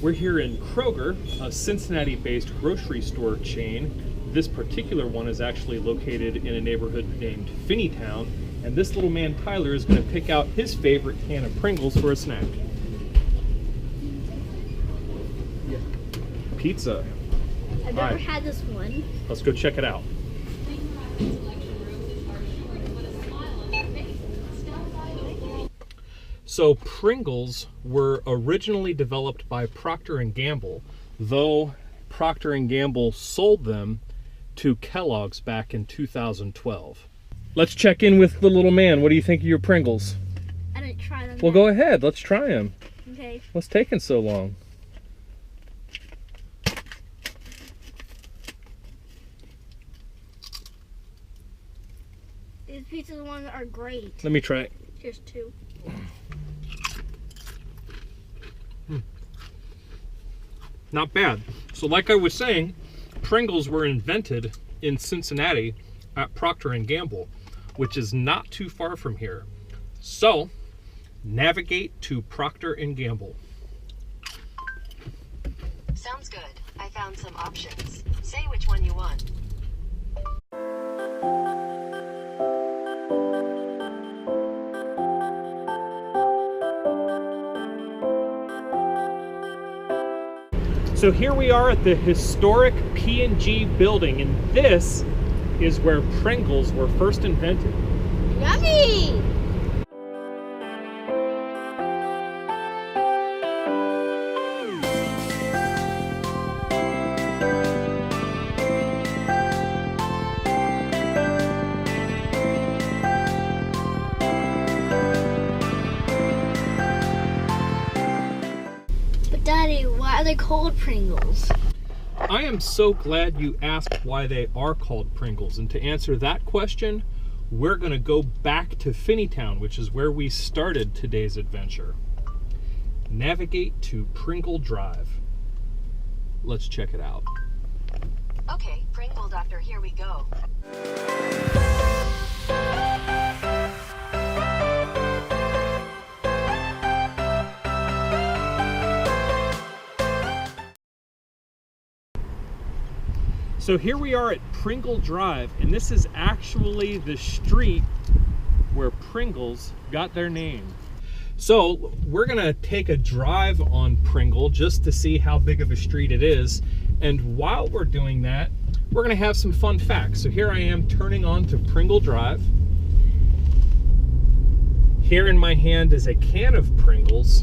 We're here in Kroger, a Cincinnati-based grocery store chain. This particular one is actually located in a neighborhood named Finneytown, and this little man Tyler is going to pick out his favorite can of Pringles for a snack. Pizza. I've never had this one. Let's go check it out. So Pringles were originally developed by Procter & Gamble, though Procter & Gamble sold them to Kellogg's back in 2012. Let's check in with the little man. What do you think of your Pringles? I didn't try them. Well, go ahead. Let's try them. Okay. What's taking so long? These pizza ones are great. Let me try it. Here's two. Not bad. So like I was saying, Pringles were invented in Cincinnati at Procter & Gamble, which is not too far from here. So, navigate to Procter & Gamble. Sounds good. I found some options. Say which one you want. So here we are at the historic P&G building, and this is where Pringles were first invented. Yummy! Daddy, why are they called Pringles? I am so glad you asked why they are called Pringles. And to answer that question, we're going to go back to Finneytown, which is where we started today's adventure. Navigate to Pringle Drive. Let's check it out. Okay, Pringle Doctor, here we go. So here we are at Pringle Drive, and this is actually the street where Pringles got their name. So we're gonna take a drive on Pringle just to see how big of a street it is. And while we're doing that, we're gonna have some fun facts. So here I am turning on to Pringle Drive. Here in my hand is a can of Pringles.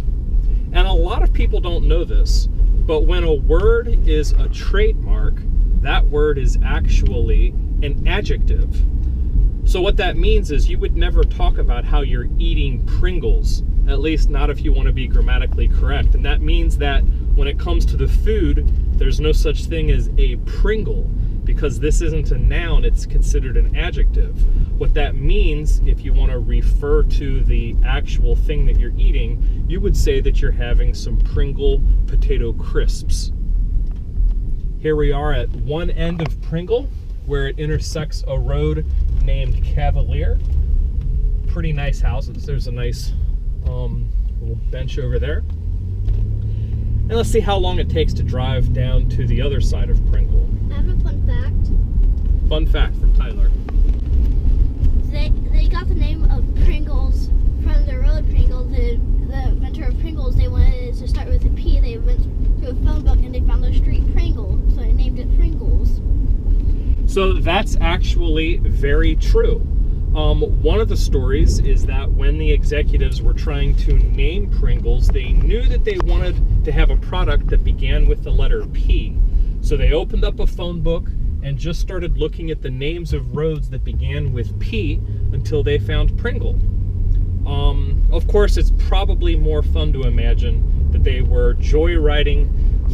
And a lot of people don't know this, but when a word is a trademark, that word is actually an adjective. So what that means is you would never talk about how you're eating Pringles, at least not if you want to be grammatically correct. And that means that when it comes to the food, there's no such thing as a Pringle, because this isn't a noun, it's considered an adjective. What that means, if you want to refer to the actual thing that you're eating, you would say that you're having some Pringle potato crisps. Here we are at one end of Pringle, where it intersects a road named Cavalier. Pretty nice houses. There's a nice little bench over there. And let's see how long it takes to drive down to the other side of Pringle. I have a fun fact. Fun fact from Tyler. They got the name of Pringles from the road Pringles. The inventor of Pringles, they wanted to start with a P. They went to a phone book and they found the street Pringle, so they named it Pringles. So that's actually very true. One of the stories is that when the executives were trying to name Pringles, they knew that they wanted to have a product that began with the letter P. So they opened up a phone book and just started looking at the names of roads that began with P until they found Pringle. Of course, it's probably more fun to imagine that they were joyriding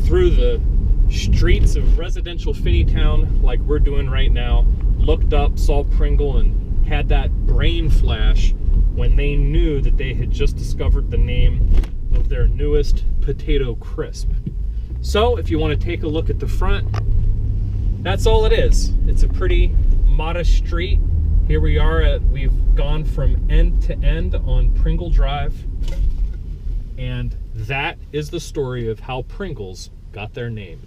through the streets of residential Finneytown like we're doing right now, looked up, saw Pringle, and had that brain flash when they knew that they had just discovered the name of their newest potato crisp. So if you want to take a look at the front, that's all it is. It's a pretty modest street. Here we are we've gone from end to end on Pringle Drive. And that is the story of how Pringles got their name.